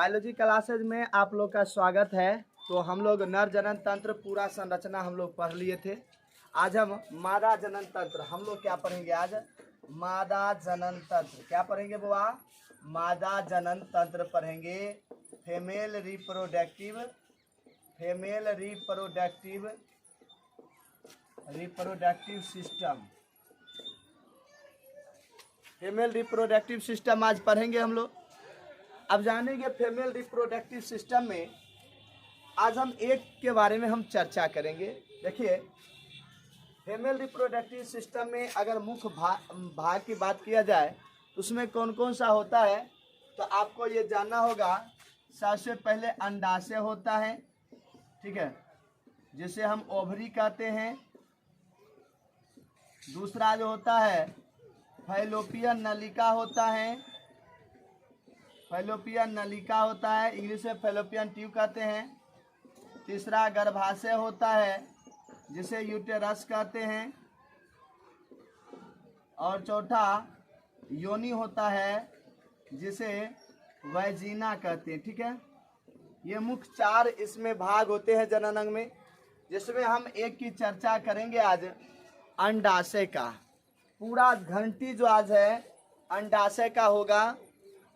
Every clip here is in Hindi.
बायोलॉजी क्लासेज में आप लोग का स्वागत है। तो हम लोग नर जनन तंत्र पूरा संरचना हम लोग पढ़ लिए थे। आज हम मादा जनन तंत्र हम लोग क्या पढ़ेंगे? आज मादा जनन तंत्र क्या पढ़ेंगे बुआ? मादा जनन तंत्र पढ़ेंगे। Female reproductive system. Female reproductive system आज पढ़ेंगे हम लोग। अब जानेंगे फीमेल रिप्रोडक्टिव सिस्टम में आज हम एक के बारे में हम चर्चा करेंगे। देखिए, फीमेल रिप्रोडक्टिव सिस्टम में अगर मुख्य भाग की बात किया जाए तो उसमें कौन कौन सा होता है, तो आपको ये जानना होगा। सबसे पहले अंडाशय होता है, ठीक है, जिसे हम ओवरी कहते हैं। दूसरा जो होता है फैलोपियन नलिका होता है, इंग्लिश में फैलोपियन ट्यूब कहते हैं। तीसरा गर्भाशय होता है जिसे यूटेरस कहते हैं। और चौथा योनि होता है जिसे वैजिना कहते हैं, ठीक है। ये मुख्य 4 इसमें भाग होते हैं जनन अंग में, जिसमें हम एक की चर्चा करेंगे आज, अंडाशय का। पूरा घंटी जो आज है अंडाशय का होगा,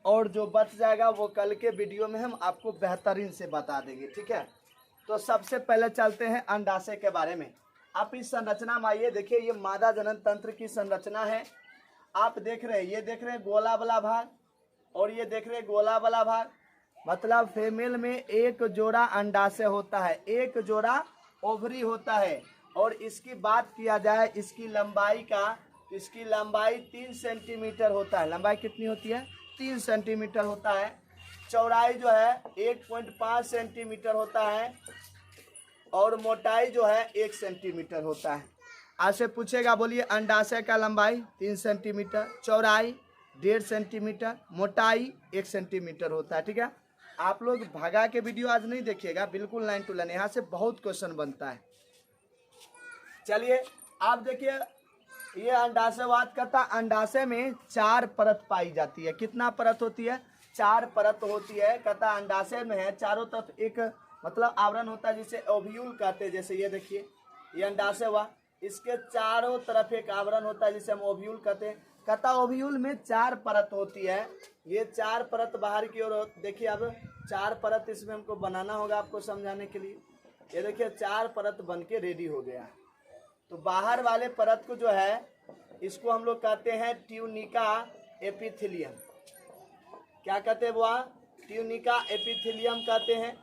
और जो बच जाएगा वो कल के वीडियो में हम आपको बेहतरीन से बता देंगे, ठीक है। तो सबसे पहले चलते हैं अंडाशय के बारे में। आप इस संरचना में आइए। देखिए, ये मादा जनन तंत्र की संरचना है। आप देख रहे हैं, ये देख रहे हैं गोला वाला भाग, और ये देख रहे हैं गोला वाला भाग। मतलब फीमेल में एक जोड़ा अंडाशय होता है, एक जोड़ा ओवरी होता है। और इसकी बात किया जाए इसकी लंबाई का, तो इसकी लंबाई 3 सेंटीमीटर होता है। लंबाई कितनी होती है? 3 सेंटीमीटर होता है। चौड़ाई जो है 1.5 सेंटीमीटर होता है, और मोटाई जो है 1 सेंटीमीटर होता है। आज से पूछेगा, बोलिए अंडाशय का लंबाई 3 सेंटीमीटर, चौड़ाई 1.5 सेंटीमीटर, मोटाई 1 सेंटीमीटर होता है, ठीक है। आप लोग भागा के वीडियो आज नहीं देखिएगा, बिल्कुल लाइन टू लाइन, यहाँ से बहुत क्वेश्चन बनता है। चलिए आप देखिए, ये अंडाशय बात करता। अंडाशय में 4 परत पाई जाती है। कितना परत होती है? 4 परत होती है। कहता अंडाशय में है चारों तरफ एक मतलब आवरण होता है जिसे ओव्यूल कहते हैं। जैसे ये देखिए, ये अंडाशय हुआ, इसके चारों तरफ एक आवरण होता है जिसे हम ओव्यूल कहते हैं। कहता ओव्यूल में 4 परत होती है। ये 4 परत बाहर की ओर देखिए। अब 4 परत इसमें हमको बनाना होगा आपको समझाने के लिए। ये देखिए 4 परत बन के रेडी हो गया। तो बाहर वाले परत को जो है इसको हम लोग कहते हैं ट्यूनिका एपिथेलियम। क्या कहते हैं बुआ? ट्यूनिका एपिथेलियम कहते हैं।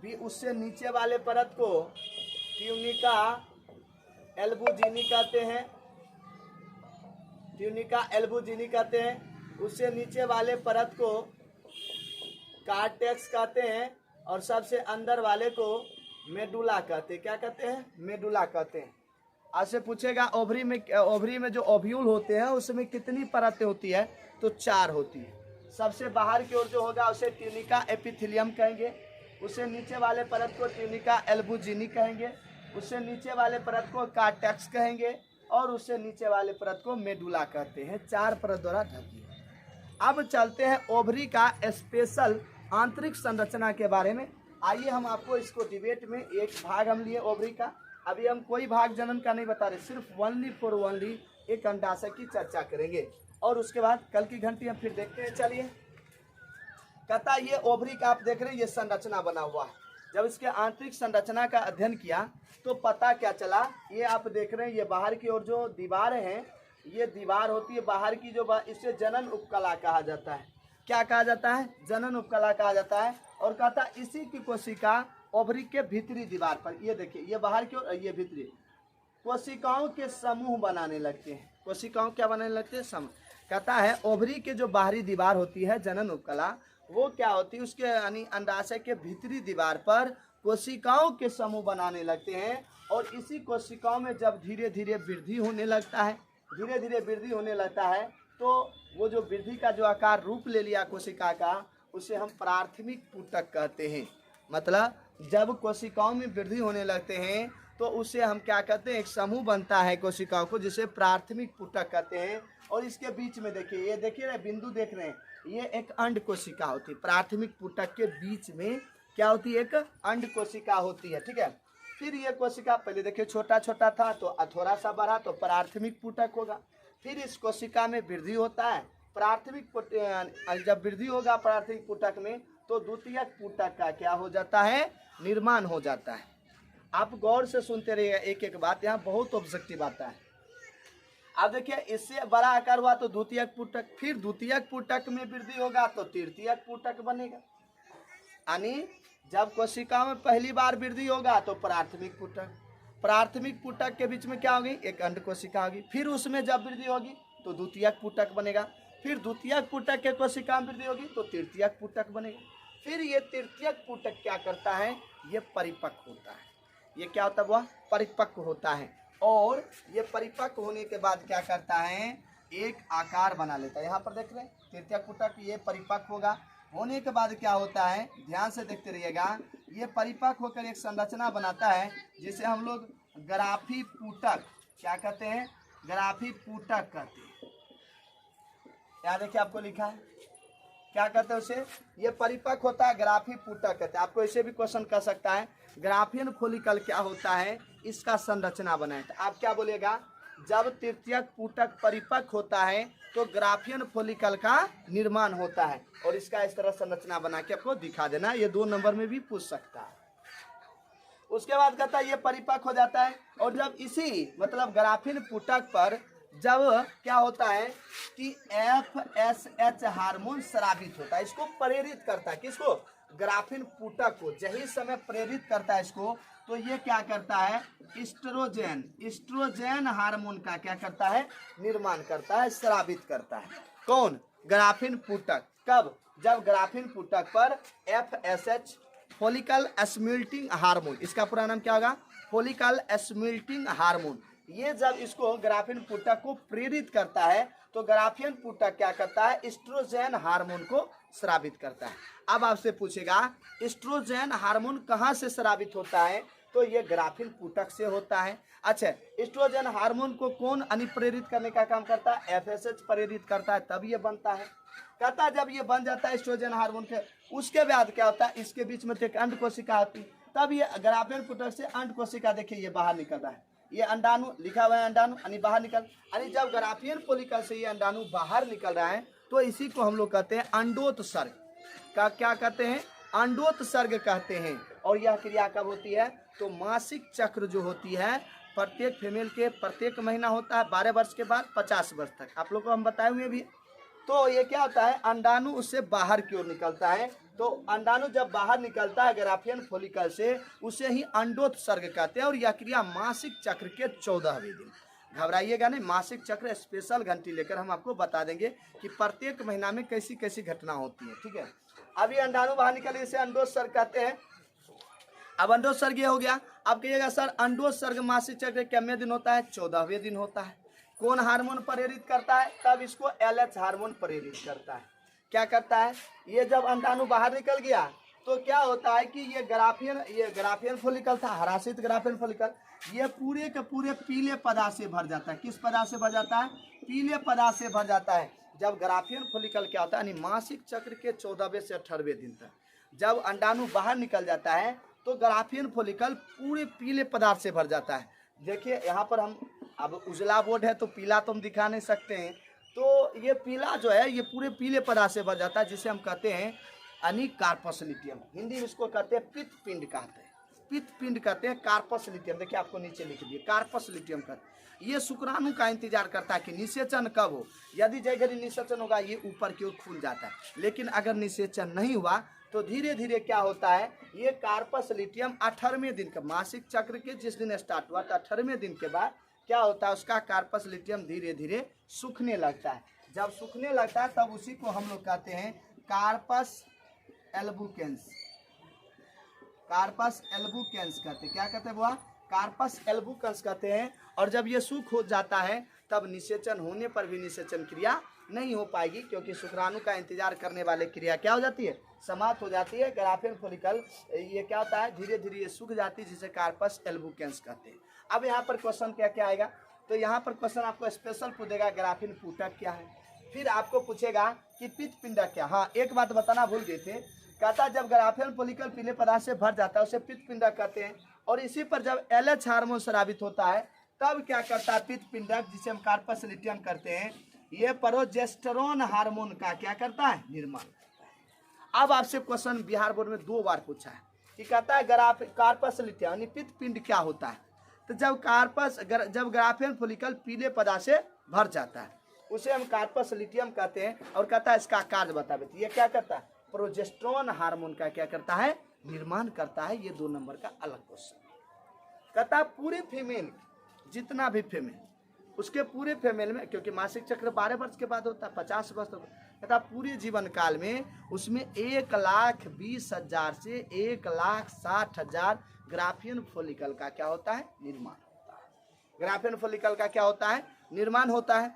भी उससे नीचे वाले परत को ट्यूनिका एल्बुजिनी कहते हैं। उससे नीचे वाले परत को कार्टेक्स कहते हैं, और सबसे अंदर वाले को मेडुला कहते हैं। क्या कहते हैं? मेडुला कहते हैं। आज से पूछेगा ओवरी में जो ओव्यूल होते हैं उसमें कितनी परतें होती है? तो 4 होती है। सबसे बाहर की ओर जो होगा उसे ट्यूनिका एपिथेलियम कहेंगे। उससे नीचे वाले परत को ट्यूनिका एल्बुजिनी कहेंगे। उससे नीचे वाले परत को कार्टेक्स कहेंगे, और उससे नीचे वाले परत को मेडुला कहते हैं। 4 परत द्वारा ढकी है। अब चलते हैं ओवरी का स्पेशल आंतरिक संरचना के बारे में। आइए हम आपको इसको डिबेट में एक भाग हम लिए ओवरी का। अभी हम कोई भाग जनन का नहीं बता रहे, सिर्फ ओनली एक अंडाशय की चर्चा करेंगे, और उसके बाद कल की घंटी हम फिर देखते हैं। चलिए, कहता ये ओवरी का आप देख रहे हैं, ये संरचना बना हुआ है। जब इसके आंतरिक संरचना का अध्ययन किया तो पता क्या चला, ये आप देख रहे हैं, ये बाहर की ओर जो दीवार हैं, ये दीवार होती है बाहर की, जो इसे जनन उपकला कहा जाता है। क्या कहा जाता है? जनन उपकला कहा जाता है। और कहता इसी की कोशिका ओवरी के भीतरी दीवार पर, ये देखिए, ये बाहर की ओर, ये भीतरी कोशिकाओं के समूह बनाने लगते हैं। कोशिकाओं क्या बनाने लगते हैं? समूह। कहता है ओवरी के जो बाहरी दीवार होती है जनन उपकला, वो क्या होती है? उसके यानी अंडाशय के भीतरी दीवार पर कोशिकाओं के समूह बनाने लगते हैं। और इसी कोशिकाओं में जब धीरे धीरे वृद्धि होने लगता है, तो वो जो वृद्धि का जो आकार रूप ले लिया कोशिका का, उसे हम प्राथमिक पुटक कहते हैं। मतलब जब कोशिकाओं में वृद्धि होने लगते हैं तो उसे हम क्या कहते हैं? एक समूह बनता है कोशिकाओं को, जिसे प्राथमिक पुटक कहते हैं। और इसके बीच में देखिए, ये देखिए ना बिंदु देख रहे हैं, ये एक अंड कोशिका होती है, प्राथमिक पुटक के बीच में क्या होती है, एक अंड कोशिका होती है, ठीक है। फिर ये कोशिका पहले देखिए छोटा छोटा था तो थोड़ा सा बढ़ा तो प्राथमिक पुटक होगा। फिर इस कोशिका में वृद्धि होता है, जब वृद्धि होगा प्राथमिक पुटक में तो द्वितीयक पुटक का क्या हो जाता है, निर्माण हो जाता है। आप गौर से सुनते रहिएगा, एक एक बात यहाँ बहुत ऑब्जेक्टिव आता है। अब देखिए इससे बड़ा आकार हुआ तो द्वितीयक पुटक, फिर द्वितीयक पुटक में वृद्धि होगा तो तृतीयक पुटक बनेगा। यानी जब कोशिका में पहली बार वृद्धि होगा तो प्राथमिक पुटक, प्राथमिक पुटक के बीच में क्या होगी, एक अंड कोशिका होगी। फिर उसमें जब वृद्धि होगी तो द्वितीयक पुटक बनेगा। फिर द्वितीयक पुटक के कोशिका में वृद्धि होगी तो तृतीयक पुटक बनेगा। फिर ये तृतीयक पुटक क्या करता है, ये परिपक्व होता है। ये क्या होता है, वह परिपक्व होता है। और ये परिपक्व होने के बाद क्या करता है, एक आकार बना लेता है। यहाँ पर देख रहे हैं तृतीयक पुटक, ये परिपक्व होगा। होने के बाद क्या होता है, ध्यान से देखते रहिएगा, ये परिपक्व होकर एक संरचना बनाता है जिसे हम लोग ग्राफी पुटक क्या कहते हैं, ग्राफी पुटक कहते हैं। यहाँ देखिए आपको लिखा है क्या कहते हैं उसे, ये परिपक्व होता है, ग्राफी पुटक कहते हैं। आपको इसे भी क्वेश्चन कर सकता है, ग्राफियन फोलिकल क्या होता है, इसका संरचना बनाए। तो आप क्या बोलेगा, जब तृतीयक पुटक परिपक्व होता है तो ग्राफियन फोलिकल का निर्माण होता है। और इसका इस तरह संरचना बना के आपको दिखा देना, ये 2 नंबर में भी पूछ सकता है। उसके बाद कहता है ये परिपक्व हो जाता है। और जब इसी मतलब ग्राफियन पुटक पर जब क्या होता है कि FSH हार्मोन स्रावित होता है, इसको प्रेरित करता है, किसको, ग्राफिन पुटक को। यही समय प्रेरित करता है इसको, तो ये क्या करता है, इस्ट्रोजेन हार्मोन का क्या करता है, निर्माण करता है, स्रावित करता है। कौन, ग्राफिन पुटक। कब, जब ग्राफिन पुटक पर FSH फोलिकल स्टिमुलेटिंग हार्मोन, इसका पूरा नाम क्या होगा, फोलिकल स्टिमुलेटिंग हार्मोन, ये जब इसको ग्राफिन पुटक को प्रेरित करता है तो ग्राफियन पुटक क्या करता है, एस्ट्रोजन हार्मोन को स्रावित करता है। अब आपसे पूछेगा एस्ट्रोजन हार्मोन कहाँ से स्रावित होता है, तो ये ग्राफिन पुटक से होता है। अच्छा, एस्ट्रोजन हार्मोन को कौन अनुप्रेरित करने का काम करता है, FSH प्रेरित करता है, तब ये बनता है। कहता है जब ये बन जाता है एस्ट्रोजन हार्मोन के, उसके बाद क्या होता है, इसके बीच में एक अंड कोशिका आती है, तब ये ग्राफिन पुटक से अंड कोशिका देखिए ये बाहर निकल रहा है, ये अंडाणु लिखा हुआ है, अंडाणु यानी बाहर निकल, यानी जब ग्राफियन फोलिकल से ये अंडाणु बाहर निकल रहा है तो इसी को हम लोग कहते हैं अंडोत्सर्ग का, क्या कहते हैं, अंडोत्सर्ग कहते हैं। और यह क्रिया कब होती है, तो मासिक चक्र जो होती है प्रत्येक फीमेल के प्रत्येक महीना होता है 12 वर्ष के बाद 50 वर्ष तक, आप लोग को हम बताए हुए भी। तो ये क्या होता है, अंडाणु उससे बाहर की ओर निकलता है, तो अंडाणु जब बाहर निकलता है ग्राफियन फोलिकल से, उसे ही अंडोत्सर्ग कहते हैं। और यह क्रिया मासिक चक्र के 14वें दिन, घबराइएगा नहीं, मासिक चक्र स्पेशल घंटी लेकर हम आपको बता देंगे कि प्रत्येक महीना में कैसी कैसी घटना होती है, ठीक है। अभी अंडाणु बाहर निकले, इसे अंडोत्सर्ग कहते हैं। अब अंडोत्सर्ग ये हो गया। अब कहिएगा सर अंडोत्सर्ग मासिक चक्र कितने दिन होता है, 14वें दिन होता है। कौन हार्मोन प्रेरित करता है, तब इसको LH हार्मोन प्रेरित करता है। क्या करता है, ये जब अंडाणु बाहर निकल गया तो क्या होता है कि ये ग्राफियन फोलिकल था, हरासित ग्राफियन फोलिकल, ये पूरे के पूरे पीले पदार्थ से भर जाता है। किस पदार्थ से भर जाता है, पीले पदार्थ से भर जाता है। जब ग्राफियन फोलिकल क्या होता है, यानी मासिक चक्र के 14वें से 18वें दिन तक जब अंडाणु बाहर निकल जाता है तो ग्राफियन फोलिकल पूरे पीले पदार्थ से भर जाता है। देखिए यहाँ पर हम, अब उजला बोर्ड है तो पीला तो हम दिखा नहीं सकते हैं, तो ये पीला जो है ये पूरे पीले पदार्थ से भर जाता है, जिसे हम कहते हैं अनिकार्पस लिथियम। हिंदी में इसको कहते हैं पित्त पिंड कहते हैं, पित्त पिंड कहते हैं, कार्पस लिथियम। देखिए आपको नीचे लिख दिए, कार्पस लिथियम कहते हैं। ये शुक्राणु का इंतजार करता है कि निषेचन कब हो। यदि जय घड़ी निषेचन होगा ये ऊपर की ओर खुल जाता है, लेकिन अगर निषेचन नहीं हुआ तो धीरे धीरे क्या होता है, ये कार्पस लिथियम 18वें दिन का, मासिक चक्र के जिस दिन स्टार्ट हुआ था 18वें दिन के बाद क्या होता है, उसका कार्पस लिथियम धीरे धीरे सूखने लगता है। जब सूखने लगता है तब उसी को हम लोग कहते हैं कार्पस एल्बुकेंस। कार्पस एल्बुकेंस कहते हैं, क्या कहते हैं वो, कार्पस एल्बुकेंस कहते हैं। और जब ये सूख हो जाता है तब निषेचन होने पर भी निषेचन क्रिया नहीं हो पाएगी, क्योंकि शुक्राणु का इंतजार करने वाले क्रिया क्या हो जाती है, समाप्त हो जाती है। ग्राफियन फोलिकल ये क्या होता है, धीरे धीरे ये सूख जाती है, जिसे कार्पस एल्बुकेंस कहते हैं। अब यहाँ पर क्वेश्चन क्या क्या आएगा, तो यहाँ पर क्वेश्चन आपको स्पेशल पूछेगा ग्राफियन पुटक क्या है, फिर आपको पूछेगा कि पित्त पिंडक क्या। हाँ, एक बात बताना भूल गए थे, कहता जब ग्राफियन फॉलिकल पीले पदार्थ से भर जाता है उसे पित्त पिंडक कहते हैं। और इसी पर जब LH हार्मोन स्रावित होता है तब क्या करता है पित्त पिंडक, जिसे हम कार्पस लिटियम करते हैं, ये प्रोजेस्टेरोन हार्मोन का क्या करता है, निर्माण। अब आपसे क्वेश्चन बिहार बोर्ड में 2 बार पूछा है कि कहता है कार्पस लिटियम यानी पित्त पिंड क्या होता है। तो जब ग्राफियन फॉलिकल पीले पदार्थ से भर जाता है उसे हम कार्पस लिटियम कहते हैं। और कहता है इसका कार्य बता देते, ये क्या करता है, प्रोजेस्टेरोन हार्मोन का क्या करता है, निर्माण करता है। ये 2 नंबर का अलग क्वेश्चन। कहता है पूरे फीमेल, जितना भी फीमेल, उसके पूरे फीमेल में, क्योंकि मासिक चक्र 12 वर्ष के बाद होता है, 50 वर्ष कहता पूरे जीवन काल में उसमें 1,20,000 से 1,60,000 ग्राफियन फॉलिकल का क्या होता है, निर्माण होता है। ग्राफियन फॉलिकल का क्या होता है, निर्माण होता है।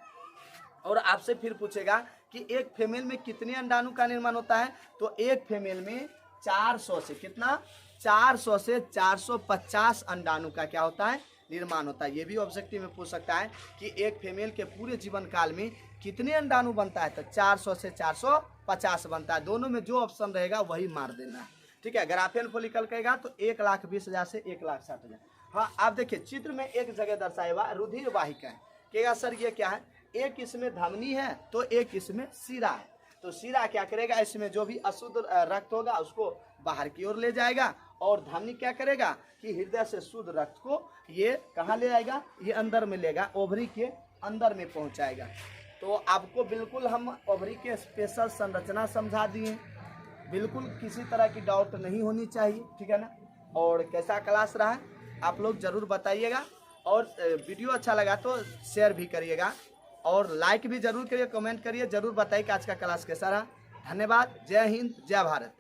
और आपसे फिर पूछेगा कि एक फीमेल में कितने अंडाणु का निर्माण होता है, तो एक फीमेल में 400 से कितना, 400 से 450 अंडाणु का क्या होता है, निर्माण होता है। ये भी ऑब्जेक्टिव में पूछ सकता है कि एक फीमेल के पूरे जीवन काल में कितने अंडाणु बनता है, तो 400 से 450 बनता है। दोनों में जो ऑप्शन रहेगा वही मार देना है, ठीक है। ग्राफियन फॉलिकल कहेगा तो 1,20,000 से 1,60,000। हाँ, आप देखिए चित्र में एक जगह दर्शाया हुआ रुधिर वाहिका है, कहेगा सर ये क्या है, एक इसमें धमनी है तो एक इसमें शिरा है। तो शिरा क्या करेगा, इसमें जो भी अशुद्ध रक्त होगा उसको बाहर की ओर ले जाएगा, और धमनी क्या करेगा कि हृदय से शुद्ध रक्त को ये कहाँ ले जाएगा, ये अंदर में लेगा, ओवरी के अंदर में पहुंचाएगा। तो आपको बिल्कुल हम ओवरी के स्पेशल संरचना समझा दिए, बिल्कुल किसी तरह की डाउट नहीं होनी चाहिए, ठीक है ना। और कैसा क्लास रहा आप लोग जरूर बताइएगा, और वीडियो अच्छा लगा तो शेयर भी करिएगा, और लाइक भी जरूर करिए, कमेंट करिए, जरूर बताइए कि आज का क्लास कैसा रहा। धन्यवाद। जय हिंद, जय भारत।